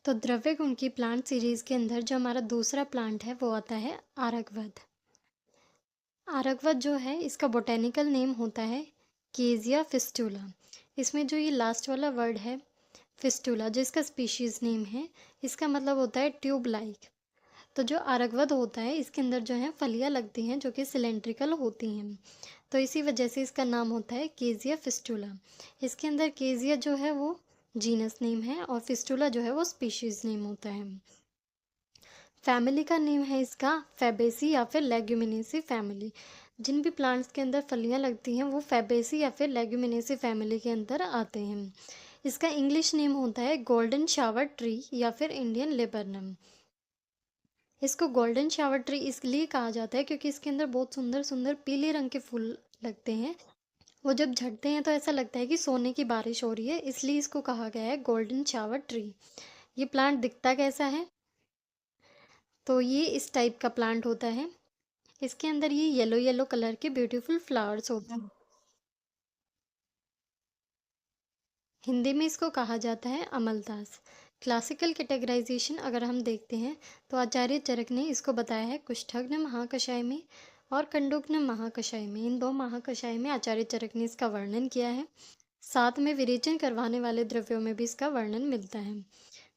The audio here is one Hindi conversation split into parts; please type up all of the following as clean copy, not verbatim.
तो द्रव्य गुण की प्लांट सीरीज के अंदर जो हमारा दूसरा प्लांट है वो आता है आरकवत। आरकवत जो है इसका बोटेनिकल नेम होता है केजिया फिस्टुला। इसमें जो ये लास्ट वाला वर्ड है फिस्टुला जो इसका स्पीशीज नेम है, इसका मतलब होता है ट्यूब लाइक। तो जो आरकवत होता है इसके अंदर जो है फलियां लगती हैं जो कि सिलेंड्रिकल होती हैं, तो इसी वजह से इसका नाम होता है केजिया फिस्टुला। इसके अंदर केजिया जो है वो जीनस नेम है और फिस्टुला जो है वो स्पीशीज नेम होता है। फैमिली का नेम है इसका फैबेसी या फिर लेग्यूमिनेसी फैमिली। जिन भी प्लांट्स के अंदर फलियां लगती हैं वो फैबेसी या फिर लेग्यूमिनेसी फैमिली के अंदर आते हैं। इसका इंग्लिश नेम होता है गोल्डन शावर ट्री या फिर इंडियन लेबरनम। इसको गोल्डन शावर ट्री इसलिए कहा जाता है क्योंकि इसके अंदर बहुत सुंदर सुंदर पीले रंग के फूल लगते हैं। वो जब झड़ते हैं तो ऐसा लगता है कि सोने की बारिश हो रही है, इसलिए इसको कहा गया है गोल्डन शावर ट्री। ये प्लांट दिखता कैसा है? तो ये इस टाइप का प्लांट होता है। इसके अंदर ये येलो येलो कलर के ब्यूटीफुल फ्लावर्स होते हैं। हिंदी में इसको कहा जाता है अमलतास। क्लासिकल कैटेगराइजेशन अगर हम देखते हैं तो आचार्य चरक ने इसको बताया है कुष्ठग्न महाकषाय में और कंडुग्न महाकषाय में। इन दो महाकषाय में आचार्य चरक ने इसका वर्णन किया है। साथ में विरेचन करवाने वाले द्रव्यों में भी इसका वर्णन मिलता है।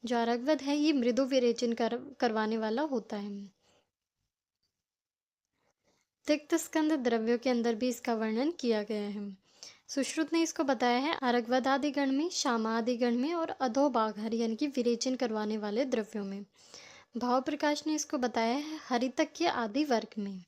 जो आरकवत है ये मृदु विरेचन करवाने वाला होता है। तिक्त स्कंद द्रव्यों के अंदर भी इसका वर्णन किया गया है। सुश्रुत ने इसको बताया है आरकवत आदि गण में, श्यामा आदि गण में और अधोबाघर यानी कि विरेचन करवाने वाले द्रव्यों में। भाव प्रकाश ने इसको बताया है हरितक्य आदि वर्ग में।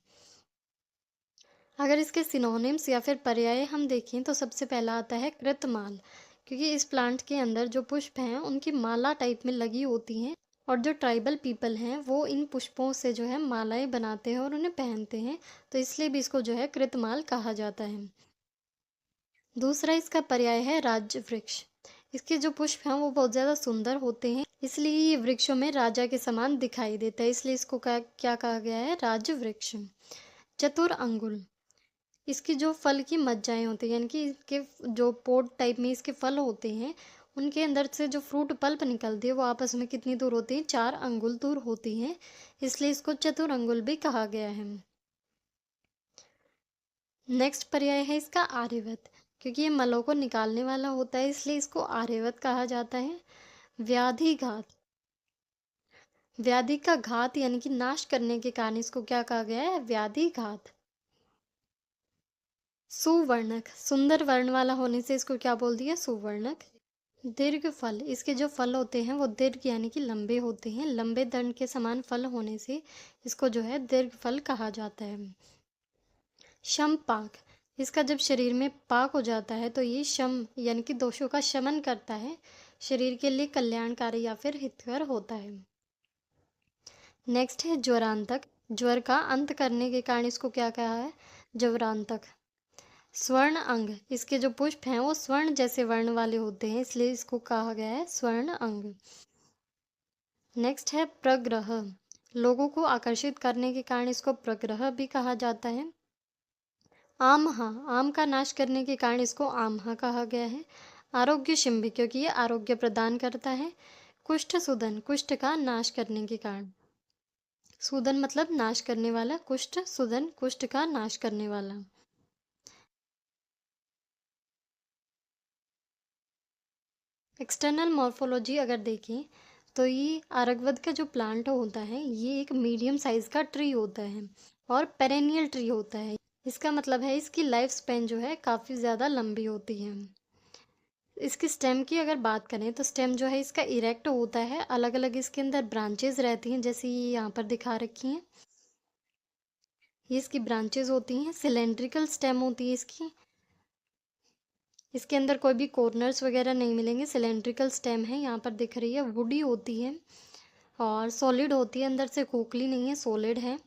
अगर इसके सिनोनिम्स या फिर पर्याय हम देखें तो सबसे पहला आता है कृतमाल, क्योंकि इस प्लांट के अंदर जो पुष्प हैं उनकी माला टाइप में लगी होती हैं और जो ट्राइबल पीपल हैं वो इन पुष्पों से जो है मालाएं बनाते हैं और उन्हें पहनते हैं, तो इसलिए भी इसको जो है कृतमाल कहा जाता है। दूसरा इसका पर्याय है राज्य वृक्ष। इसके जो पुष्प हैं वो बहुत ज़्यादा सुंदर होते हैं, इसलिए ये वृक्षों में राजा के समान दिखाई देता है, इसलिए इसको क्या कहा गया है? राज्य वृक्ष। चतुर अंगुल, इसकी जो फल की मज्जाएं होती हैं यानी कि इसके जो पोट टाइप में इसके फल होते हैं उनके अंदर से जो फ्रूट पल्प निकलती है वो आपस में कितनी दूर होती है? 4 अंगुल दूर होती हैं, इसलिए इसको चतुर अंगुल भी कहा गया है। नेक्स्ट पर्याय है इसका आर्यवत, क्योंकि ये मलों को निकालने वाला होता है इसलिए इसको आर्यवत कहा जाता है। व्याधि घात, व्याधि का घात यानी कि नाश करने के कारण इसको क्या कहा गया है? व्याधि घात। सुवर्णक, सुंदर वर्ण वाला होने से इसको क्या बोल दिया? सुवर्णक। दीर्घ फल, इसके जो फल होते हैं वो दीर्घ यानी कि लंबे होते हैं, लंबे दंड के समान फल होने से इसको जो है दीर्घ फल कहा जाता है। शम पाक, इसका जब शरीर में पाक हो जाता है तो ये शम यानी कि दोषों का शमन करता है, शरीर के लिए कल्याणकारी या फिर हितकर होता है। नेक्स्ट है ज्वरांतक, ज्वर का अंत करने के कारण इसको क्या कहा है? ज्वरांतक। स्वर्ण अंग, इसके जो पुष्प हैं वो स्वर्ण जैसे वर्ण वाले होते हैं इसलिए इसको कहा गया है स्वर्ण अंग। नेक्स्ट है प्रग्रह, लोगों को आकर्षित करने के कारण इसको प्रग्रह भी कहा जाता है। आमहा, आम का नाश करने के कारण इसको आमहा कहा गया है। आरोग्य शिंबी, क्योंकि ये आरोग्य प्रदान करता है। कुष्ठ सुदन, कुष्ठ का नाश करने के कारण, सुदन मतलब नाश करने वाला, कुष्ठ सुदन कुष्ठ का नाश करने वाला। एक्सटर्नल मॉर्फोलॉजी अगर देखें तो ये आरकवत का जो प्लांट होता है ये एक मीडियम साइज का ट्री होता है और पेरेनियल ट्री होता है। इसका मतलब है इसकी लाइफ स्पेन जो है काफ़ी ज़्यादा लंबी होती है। इसकी स्टेम की अगर बात करें तो स्टेम जो है इसका इरेक्ट होता है, अलग अलग इसके अंदर ब्रांचेज रहती हैं जैसे ये यहाँ पर दिखा रखी हैं, ये इसकी ब्रांचेज होती हैं। सिलेंड्रिकल स्टेम होती है इसकी, इसके अंदर कोई भी कॉर्नर्स वगैरह नहीं मिलेंगे, सिलेंड्रिकल स्टेम है, यहाँ पर दिख रही है। वुडी होती है और सॉलिड होती है, अंदर से खोखली नहीं है, सॉलिड है।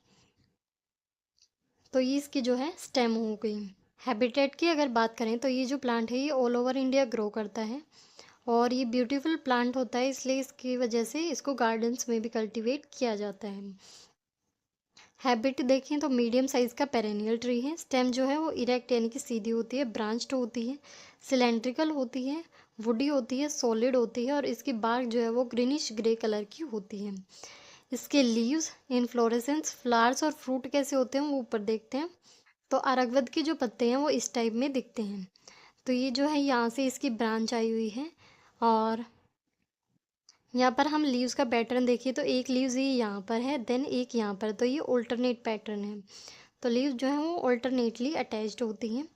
तो ये इसकी जो है स्टेम हो गई। हैबिटेट की अगर बात करें तो ये जो प्लांट है ये ऑल ओवर इंडिया ग्रो करता है और ये ब्यूटीफुल प्लांट होता है, इसलिए इसकी वजह से इसको गार्डन्स में भी कल्टीवेट किया जाता है। हैबिट देखें तो मीडियम साइज़ का पेरेनियल ट्री है। स्टेम जो है वो इरेक्ट यानी कि सीधी होती है, ब्रांच्ड होती है, सिलेंड्रिकल होती है वुडी होती है, सॉलिड होती है और इसकी बार्क जो है वो ग्रीनिश ग्रे कलर की होती है। इसके लीव्स, इनफ्लोरेसेंस, फ्लावर्स और फ्रूट कैसे होते हैं वो ऊपर देखते हैं। तो अरगवद के जो पत्ते हैं वो इस टाइप में दिखते हैं। तो ये जो है यहाँ से इसकी ब्रांच आई हुई है और यहाँ पर हम लीव्स का पैटर्न देखिए तो एक लीव्स ये यहाँ पर है, देन एक यहाँ पर, तो ये ऑल्टरनेट पैटर्न है। तो लीव्स जो है वो ऑल्टरनेटली अटैच्ड होती हैं।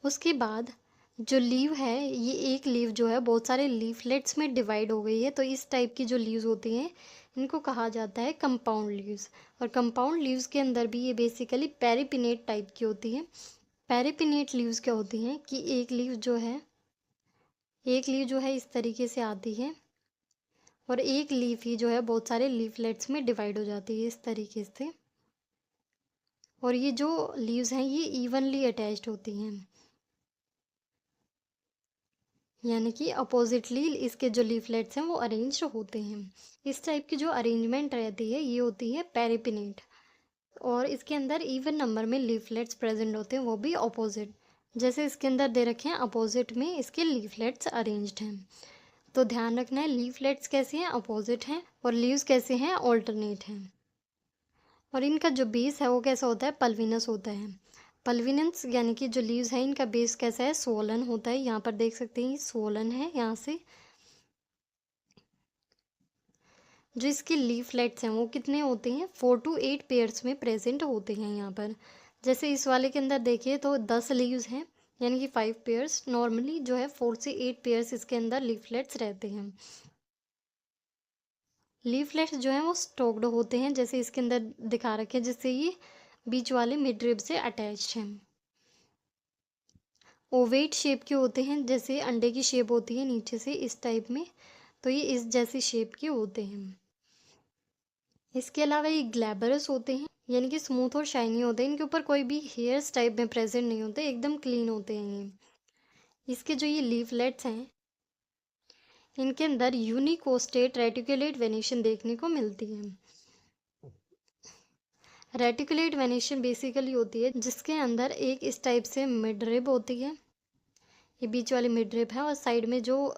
उसके बाद जो लीव है, ये एक लीव जो है बहुत सारे लीफलेट्स में डिवाइड हो गई है। तो इस टाइप की जो लीव्स होती हैं इनको कहा जाता है कंपाउंड लीव्स। और कंपाउंड लीव्स के अंदर भी ये बेसिकली पेरिपिनेट टाइप की होती है। पेरिपिनेट लीव्स क्या होती हैं कि एक लीव जो है इस तरीके से आती है और एक लीफ ही जो है बहुत सारे लीफलेट्स में डिवाइड हो जाती है इस तरीके से। और ये जो लीव्स हैं ये इवनली अटैच्ड होती हैं, यानी कि अपोजिटली इसके जो लीफलेट्स हैं वो अरेंज होते हैं। इस टाइप की जो अरेंजमेंट रहती है ये होती है पेरिपिनेट। और इसके अंदर इवन नंबर में लीफलेट्स प्रेजेंट होते हैं, वो भी अपोजिट। जैसे इसके अंदर दे रखे हैं अपोजिट में इसके लीफलेट्स अरेंज्ड हैं। तो ध्यान रखना है लीफलेट्स कैसे हैं, अपोजिट हैं, और लीव्स कैसे हैं, ऑल्टरनेट हैं। और इनका जो बेस है वो कैसा होता है, पल्विनस होता है। पल्विनस यानी कि जो लीव्स हैं इनका बेस कैसा है, सोलन होता है। यहाँ पर देख सकते हैं ये सोलन है। यहाँ से जो इसके लीफलेट्स हैं वो कितने होते हैं, 4 to 8 पेयर्स में प्रेजेंट होते हैं यहाँ पर। जैसे इस वाले के अंदर देखिए तो 10 लीव्स हैं, यानी कि 5 पेयर्स। नॉर्मली जो है 4 से 8 पेयर्स इसके अंदर लीफलेट्स रहते हैं। लीफलेट्स जो हैं वो स्टोक्ड होते हैं, जैसे इसके अंदर दिखा रखे हैं, जिससे ये बीच वाले मिड रिब से अटैच्ड हैं। ओवेट शेप के होते हैं, जैसे अंडे की शेप होती है नीचे से इस टाइप में, तो ये इस जैसी शेप के होते हैं। इसके अलावा ये ग्लैबरस होते हैं, यानी कि स्मूथ और शाइनी होते हैं। इनके ऊपर कोई भी हेयर्स टाइप में प्रेजेंट नहीं होते, एकदम क्लीन होते हैं ये। इसके जो ये लीफलेट्स हैं इनके अंदर यूनिकोस्टेट रेटिकुलेट वेनेशन देखने को मिलती है। रेटिकुलेट वेनेशन बेसिकली होती है जिसके अंदर एक इस टाइप से मिड रिब होती है, ये बीच वाली मिड रिब है, और साइड में जो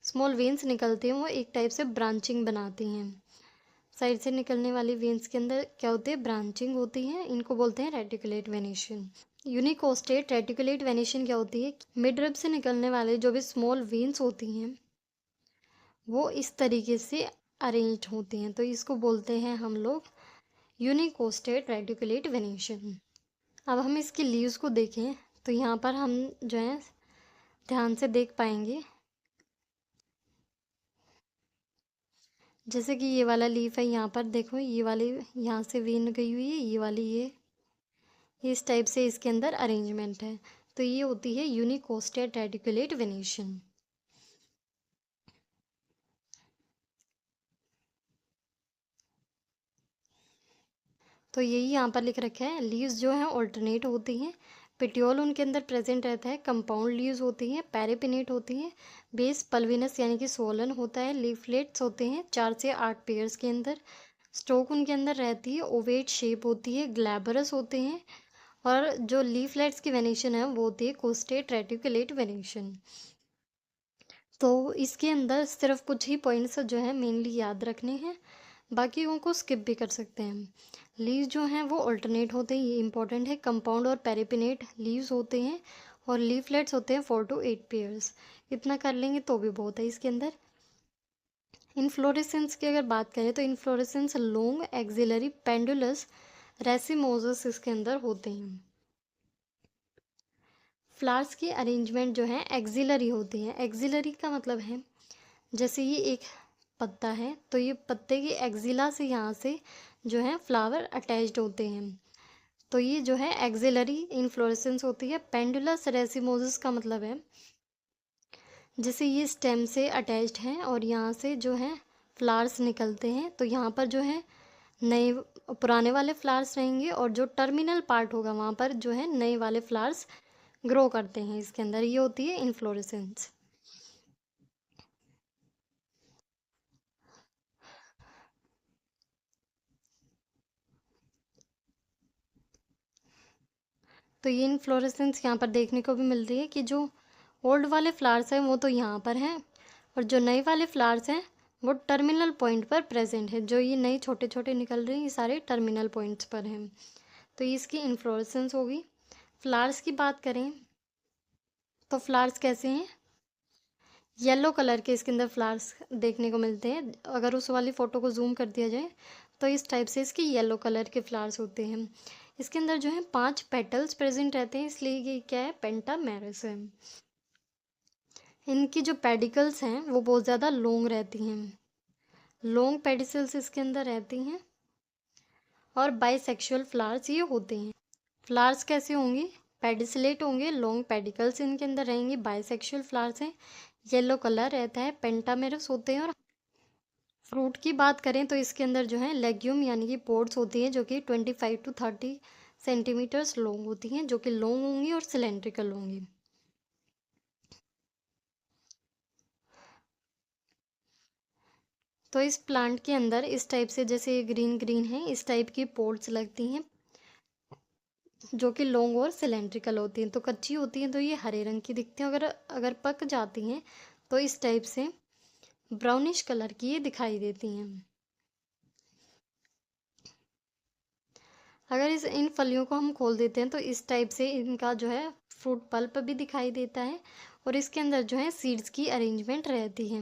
स्मॉल वेन्स निकलती हैं वो एक टाइप से ब्रांचिंग बनाती हैं। साइड से निकलने वाली वेन्स के अंदर क्या होती है, ब्रांचिंग होती है, इनको बोलते हैं रेटिकुलेट वेनेशन। यूनिकोस्टेट रेटिकुलेट वेनेशन क्या होती है, मिड रिब से निकलने वाले जो भी स्मॉल वेन्स होती हैं वो इस तरीके से अरेंज होती हैं, तो इसको बोलते हैं हम लोग यूनिकोस्टेट रेटिकुलेट वेनेशन। अब हम इसकी लीव्स को देखें तो यहाँ पर हम जो है ध्यान से देख पाएंगे, जैसे कि ये वाला लीफ है, यहाँ पर देखो ये वाली यहाँ से वेन गई हुई है, ये वाली ये इस टाइप से इसके अंदर अरेंजमेंट है। तो ये होती है यूनिकोस्टेट रेटिकुलेट वेनेशन। तो यही यहाँ पर लिख रखा है, लीव्स जो हैं ऑल्टरनेट होती हैं, पेटियोल उनके अंदर प्रेजेंट रहता है, कंपाउंड लीव्स होती हैं, पेरिपिनेट होती हैं, बेस पल्विनस यानी कि सोलन होता है, लीफलेट्स होते हैं 4 से 8 पेयर्स के अंदर, स्टोक उनके अंदर रहती है, ओवेट शेप होती है, ग्लैबरस होते हैं, और जो लीफलेट्स की वेनेशन है वो होती है कोस्टेट रेटिकुलेट वेनेशन। तो इसके अंदर सिर्फ कुछ ही पॉइंट्स जो है मेनली याद रखने हैं, बाकियों को स्किप भी कर सकते हैं। लीव्स जो हैं वो अल्टरनेट होते हैं, ये इंपॉर्टेंट है। कंपाउंड और पेरिपिनेट लीव्स होते हैं और लीफलेट्स होते हैं 4 to 8 पेयर्स। इतना कर लेंगे तो भी बहुत है इसके अंदर। इनफ्लोरेसेंस की अगर बात करें तो इनफ्लोरेसेंस लॉन्ग एक्सिलरी पेंडुलस रेसिमोजस इसके अंदर होते हैं। फ्लावर्स की अरेंजमेंट जो है एक्सिलरी होती है। एक्सिलरी का मतलब है जैसे ये एक पत्ता है तो ये पत्ते की एक्सिला से यहाँ से जो है फ्लावर अटैच्ड होते हैं, तो ये जो है एक्सिलरी इनफ्लोरेसेंस होती है। पेंडुलस रेसिमोसिस का मतलब है जैसे ये स्टेम से अटैच्ड हैं और यहाँ से जो है फ्लावर्स निकलते हैं, तो यहाँ पर जो है नए पुराने वाले फ्लावर्स रहेंगे और जो टर्मिनल पार्ट होगा वहाँ पर जो है नए वाले फ्लावर्स ग्रो करते हैं इसके अंदर, ये होती है इनफ्लोरेसेंस। तो ये इनफ्लोरेसेंस यहाँ पर देखने को भी मिलती है कि जो ओल्ड वाले फ्लावर्स हैं वो तो यहाँ पर हैं, और जो नए वाले फ्लावर्स हैं वो टर्मिनल पॉइंट पर प्रेजेंट है। जो ये नए छोटे छोटे निकल रहे हैं ये सारे टर्मिनल पॉइंट्स पर हैं। तो ये इसकी इन्फ्लोरेसेंस होगी। फ्लावर्स की बात करें तो फ्लावर्स कैसे हैं, येलो कलर के इसके अंदर फ्लावर्स देखने को मिलते हैं। अगर उस वाली फ़ोटो को जूम कर दिया जाए तो इस टाइप से इसके येलो कलर के फ्लावर्स होते हैं। इसके अंदर जो है 5 पेटल्स प्रेजेंट रहते हैं, इसलिए ये क्या है, पेंटामेरस है। इनकी जो पेडिकल्स हैं वो बहुत ज़्यादा लॉन्ग रहती हैं, लॉन्ग पेडिकल्स इसके अंदर रहती हैं। और बाइसेक्सुअल फ्लावर्स ये होते हैं। फ्लावर्स कैसे होंगे, पेडिसलेट होंगे, लॉन्ग पेडिकल्स इनके अंदर रहेंगे, बाइसेक्सुअल फ्लावर्स हैं, येलो कलर रहता है, पेंटामेरस होते हैं। और फ्रूट की बात करें तो इसके अंदर जो है लेग्यूम यानी कि पोड्स होती हैं, जो कि 25 टू 30 सेंटीमीटर्स लॉन्ग होती हैं, जो कि लॉन्ग होंगी और सिलेंड्रिकल होंगी। तो इस प्लांट के अंदर इस टाइप से, जैसे ये ग्रीन ग्रीन है, इस टाइप की पोड्स लगती हैं जो कि लॉन्ग और सिलेंड्रिकल होती हैं। तो कच्ची होती हैं तो ये हरे रंग की दिखती हैं, अगर अगर पक जाती हैं तो इस टाइप से ब्राउनिश कलर की ये दिखाई देती हैं। अगर इस इन फलियों को हम खोल देते हैं तो इस टाइप से इनका जो है फ्रूट पल्प भी दिखाई देता है, और इसके अंदर जो है सीड्स की अरेंजमेंट रहती है।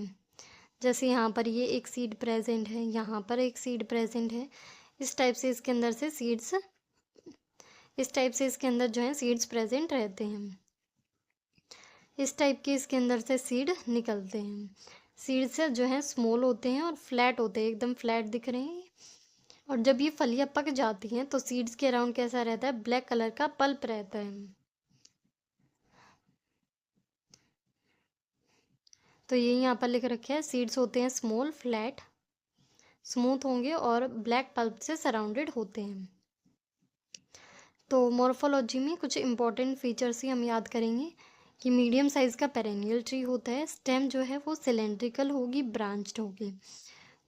जैसे यहाँ पर ये एक सीड प्रेजेंट है, यहाँ पर एक सीड प्रेजेंट है। इस टाइप से इसके अंदर से सीड्स, इस टाइप से इसके अंदर जो है सीड्स प्रेजेंट रहते हैं। इस टाइप के इसके अंदर से सीड निकलते हैं। सीड से जो है स्मॉल होते हैं और फ्लैट होते हैं, एकदम फ्लैट दिख रहे हैं। और जब ये फलियां पक जाती हैं तो सीड्स के अराउंड कैसा रहता है, ब्लैक कलर का पल्प रहता है। तो ये यहाँ पर लिख रखे हैं, सीड्स होते हैं स्मॉल, फ्लैट, स्मूथ होंगे और ब्लैक पल्प से सराउंडेड होते हैं। तो मॉर्फोलॉजी में कुछ इंपॉर्टेंट फीचर्स ही हम याद करेंगे कि मीडियम साइज का पेरेनियल ट्री होता है, स्टेम जो है वो सिलेंड्रिकल होगी, ब्रांच्ड होगी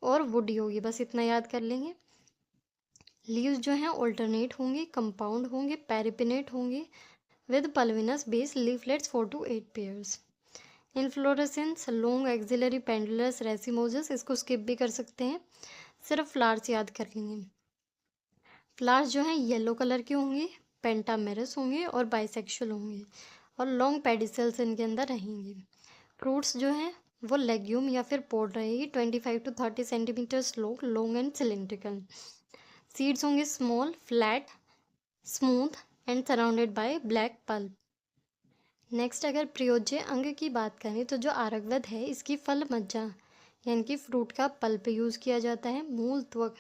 और वुडी होगी, बस इतना याद कर लेंगे। लीव्स जो हैं ऑल्टरनेट होंगे, कंपाउंड होंगे, पेरिपिनेट होंगे with pulvinus base, leaflets 4 to 8 pairs. Inflorescence long axillary pendulous racemose, इसको स्किप भी कर सकते हैं, सिर्फ फ्लावर्स याद कर लेंगे। फ्लावर्स जो हैं येलो कलर के होंगे, पेंटामेरस होंगे और बाइसेक्सुअल होंगे, और लॉन्ग पेडिसल्स इनके अंदर रहेंगे। फ्रूट्स जो हैं वो लेग्यूम या फिर पोड रहेगी, 25 to 30 centimetres long, long and cylindrical. Seeds होंगे small, flat, smooth and surrounded by black pulp. Next अगर प्रयोज्य अंग की बात करें तो जो आरगवद है इसकी फल मज्जा यानी कि फ्रूट का पल्प यूज़ किया जाता है। मूल त्वक,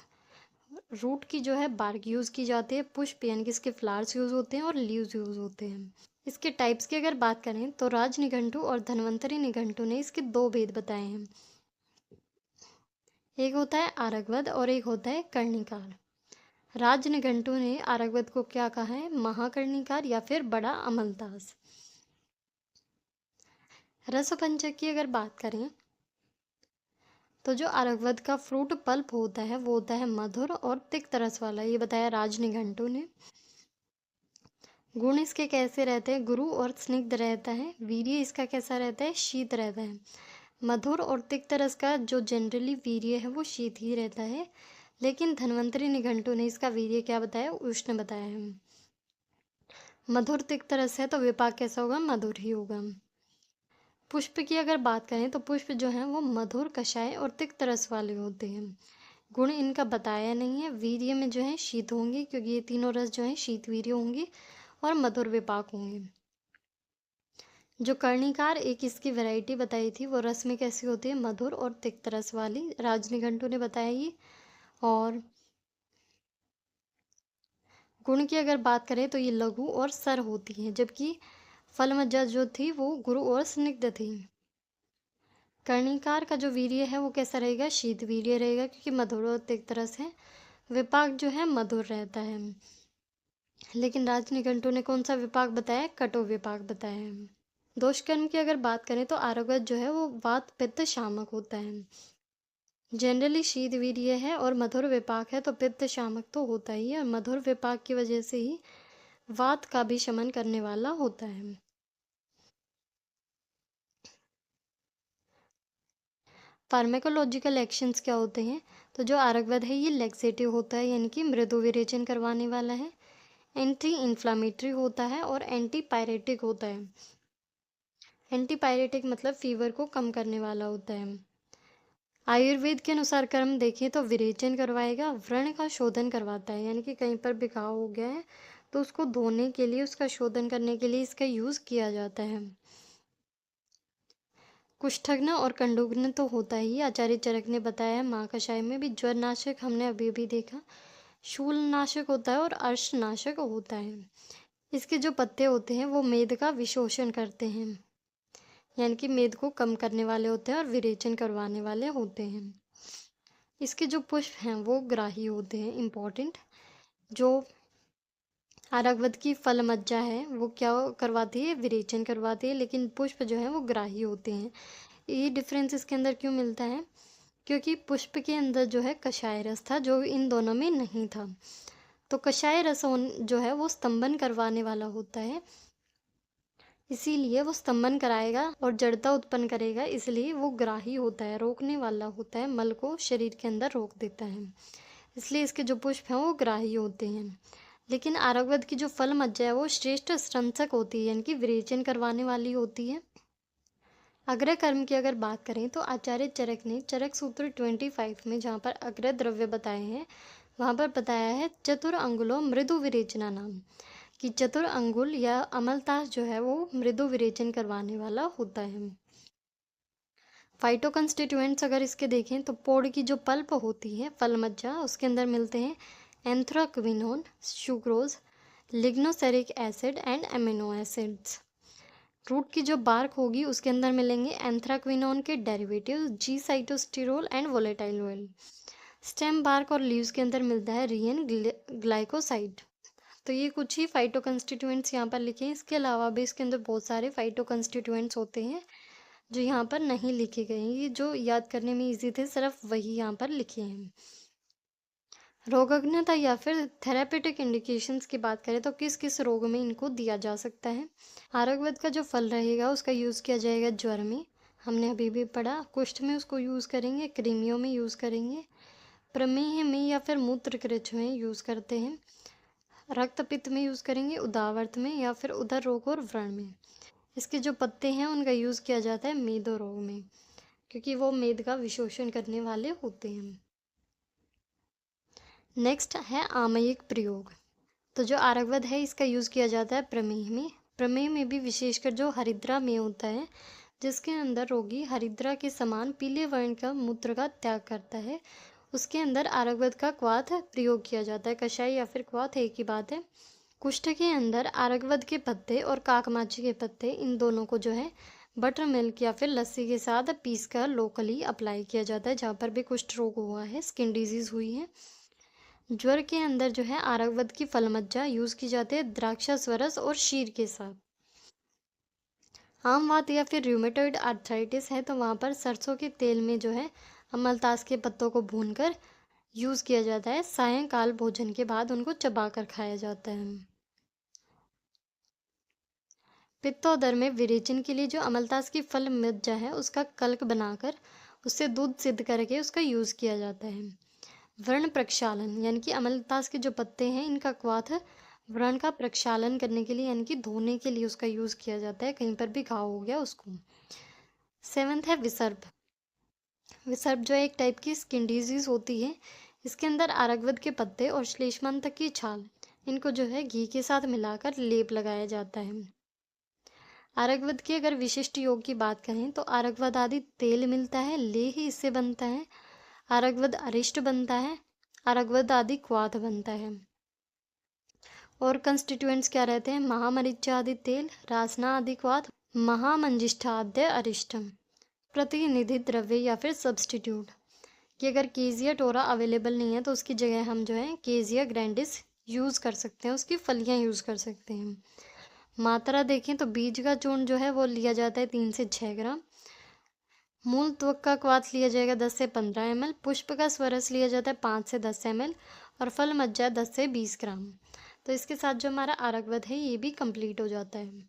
रूट की जो है बार्क यूज़ की जाती है। पुष्प यानी कि इसके फ्लावर्स यूज़ होते हैं और लीव्स यूज़ होते हैं। इसके टाइप्स की अगर बात करें तो राज निघंटु और धन्वंतरी निघंटु ने इसके 2 भेद बताए हैं। एक होता है आरगवद और एक होता है कर्णिकार। राज निघंटु ने आरगवद को क्या कहा है, महाकर्णिकार या फिर बड़ा अमलदास। रसपंचक की अगर बात करें तो जो आरगवद का फ्रूट पल्प होता है वो होता है मधुर और तिक्त रस वाला, ये बताया राज निघंटु ने। गुण इसके कैसे रहते हैं, गुरु और स्निग्ध रहता है। वीर्य इसका कैसा रहता है, शीत रहता है। मधुर और तिक्त रस का जो जनरली वीर्य है वो शीत ही रहता है, लेकिन धन्वंतरी निघंटु ने इसका वीर्य क्या बताया, उष्ण बताया है। मधुर तिक्त रस है तो विपाक कैसा होगा, मधुर ही होगा। पुष्प की अगर बात करें तो पुष्प जो हैं वो मधुर, कषाय और तिक्त रस वाले होते हैं। गुण इनका बताया नहीं है। वीर्य में जो है शीत होंगे क्योंकि ये तीनों रस जो हैं शीत वीर्य होंगे, और मधुर विपाक होंगे। जो कर्णिकार एक इसकी वैरायटी बताई थी वो रस में कैसी होती है, मधुर और तिक्त रस वाली, राजनिघंटु ने बताया ये। और गुण की अगर बात करें तो ये लघु और सर होती हैं, जबकि फलमज्जा जो थी वो गुरु और स्निग्ध थी। कर्णिकार का जो वीर्य है वो कैसा रहेगा, शीत वीर्य रहेगा क्योंकि मधुर और तिक्त रस है। विपाक जो है मधुर रहता है। लेकिन राजनिघंटु ने कौन सा विपाक बताया, कटु विपाक बताया है। दोषकर्म की अगर बात करें तो आरोग्य जो है वो वात पित्त शामक होता है। जनरली शीत वीर्य है और मधुर विपाक है तो पित्त शामक तो होता ही है, और मधुर विपाक की वजह से ही वात का भी शमन करने वाला होता है। फार्माकोलॉजिकल एक्शंस क्या होते हैं? तो जो आरकवध है ये लैक्सेटिव होता है, यानी कि मृदु विरेचन करवाने वाला है। एंटी इन्फ्लामेटरी होता है और एंटी पायरेटिक होता है। एंटी पायरेटिक मतलब फीवर को कम करने वाला होता है। आयुर्वेद के अनुसार कर्म देखें तो विरेचन करवाएगा, व्रण का शोधन करवाता है, यानी कि कहीं पर भी घाव हो गया है तो उसको धोने के लिए, उसका शोधन करने के लिए इसका यूज़ किया जाता है। कुष्ठग्न और कंडुग्न तो होता ही, आचार्य चरक ने बताया है महाकषाय में भी। ज्वरनाशक हमने अभी अभी देखा, शूलनाशक होता है और अर्शनाशक होता है। इसके जो पत्ते होते हैं वो मेद का विशोषण करते हैं, यानी कि मेद को कम करने वाले होते हैं और विरेचन करवाने वाले होते हैं। इसके जो पुष्प हैं वो ग्राही होते हैं, इम्पॉर्टेंट। जो आरकवध की फल मज्जा है वो क्या करवाती है? विरेचन करवाती है, लेकिन पुष्प जो है वो ग्राही होते हैं। ये डिफरेंस इसके अंदर क्यों मिलता है? क्योंकि पुष्प के अंदर जो है कषाय रस था, जो इन दोनों में नहीं था। तो कषाय रस जो है वो स्तंभन करवाने वाला होता है, इसीलिए वो स्तंभन कराएगा और जड़ता उत्पन्न करेगा, इसलिए वो ग्राही होता है, रोकने वाला होता है, मल को शरीर के अंदर रोक देता है, इसलिए इसके जो पुष्प हैं वो ग्राही होते हैं। लेकिन आरकवध की जो फल मज्जा है वो श्रेष्ठ स्रंसक होती है, यानी कि विरेचन करवाने वाली होती है। अग्र कर्म की अगर बात करें तो आचार्य चरक ने चरक सूत्र 25 में जहाँ पर अग्र द्रव्य बताए हैं वहाँ पर बताया है चतुर अंगुलो मृदु विरेचना नाम, कि चतुर अंगुल या अमलतास जो है वो मृदु विरेचन करवाने वाला होता है। फाइटो कंस्टिट्यूएंट्स अगर इसके देखें तो पोड़ की जो पल्प होती है, फल मज्जा, उसके अंदर मिलते हैं anthraquinone, sucrose, lignoceric acid and amino acids. Root की जो बार्क होगी उसके अंदर मिलेंगे एंथ्राक्विनोन के डेरिवेटिव जी sitosterol and volatile oil. Stem bark और लीव्स के अंदर मिलता है रियन ग्लाइकोसाइड। तो ये कुछ ही फाइटो कंस्टिट्यूएंट्स यहाँ पर लिखे हैं। इसके अलावा भी इसके अंदर बहुत सारे फाइटो कंस्टिट्यूएंट्स होते हैं जो यहाँ पर नहीं लिखे गए हैं। ये जो याद करने में इजी थे सिर्फ वही यहाँ पर लिखे हैं। रोगज्ञता या फिर थेरापेटिक इंडिकेशंस की बात करें तो किस किस रोग में इनको दिया जा सकता है? आरकवध का जो फल रहेगा उसका यूज़ किया जाएगा ज्वर में, हमने अभी भी पढ़ा। कुष्ठ में उसको यूज़ करेंगे, कृमियों में यूज़ करेंगे, प्रमेह में या फिर मूत्रकृच में यूज़ करते हैं, रक्तपित्त में यूज़ करेंगे, उदावर्त में या फिर उदर रोग और व्रण में। इसके जो पत्ते हैं उनका यूज़ किया जाता है मेदो रोग में, क्योंकि वो मेद का विशोषण करने वाले होते हैं। नेक्स्ट है आमयिक प्रयोग। तो जो आरकवध है इसका यूज़ किया जाता है प्रमेह में। प्रमेह में भी विशेषकर जो हरिद्रा में होता है, जिसके अंदर रोगी हरिद्रा के समान पीले वर्ण का मूत्र का त्याग करता है, उसके अंदर आरकवध का क्वाथ प्रयोग किया जाता है। कषाय या फिर क्वाथ एक ही बात है। कुष्ठ के अंदर आरकवध के पत्ते और काकमाची के पत्ते, इन दोनों को जो है बटर मिल्क या फिर लस्सी के साथ पीस कर लोकली अप्लाई किया जाता है जहाँ पर भी कुष्ठ रोग हुआ है, स्किन डिजीज़ हुई है। ज्वर के अंदर जो है आरकवध की फलमज्जा यूज़ की जाती है द्राक्षास्वरस और शीर के साथ। आम वात या फिर रूमेटॉइड आर्थराइटिस है तो वहाँ पर सरसों के तेल में जो है अमलतास के पत्तों को भूनकर यूज़ किया जाता है। सायंकाल भोजन के बाद उनको चबाकर खाया जाता है। पित्तोदर में विरेचन के लिए जो अमलतास की फल मज्जा है उसका कल्क बनाकर उससे दूध सिद्ध करके उसका यूज़ किया जाता है। व्रण प्रक्षालन, यानी कि अमलतास के जो पत्ते हैं इनका क्वाथ व्रण का प्रक्षालन करने के लिए, यानी कि धोने के लिए उसका यूज़ किया जाता है, कहीं पर भी घाव हो गया उसको। 7th है विसर्प। विसर्प जो है एक टाइप की स्किन डिजीज होती है। इसके अंदर आरकवध के पत्ते और श्लेष्मांतक की छाल, इनको जो है घी के साथ मिलाकर लेप लगाया जाता है। आरकवध की अगर विशिष्ट योग की बात करें तो आरकवध आदि तेल मिलता है, लेह इससे बनता है, आरकवध अरिष्ट बनता है, आरकवध आदि क्वाथ बनता है। और कंस्टिट्यूएंट्स क्या रहते हैं? महामरीचा आदि तेल, रासना आदि क्वाथ, महामंजिष्ठाद्य अरिष्टम। प्रतिनिधि द्रव्य या फिर सब्सटीट्यूट, कि अगर केजिया टोरा अवेलेबल नहीं है तो उसकी जगह हम जो है केजिया ग्रैंडिस यूज़ कर सकते हैं, उसकी फलियाँ यूज़ कर सकते हैं। मात्रा देखें तो बीज का चूर्ण जो है वो लिया जाता है 3 से 6 ग्राम, मूल त्वक का क्वाथ लिया जाएगा 10 से 15 ml, पुष्प का स्वरस लिया जाता है 5 से 10 ml और फल मज्जा 10 से 20 ग्राम। तो इसके साथ जो हमारा आरकवध है ये भी कंप्लीट हो जाता है।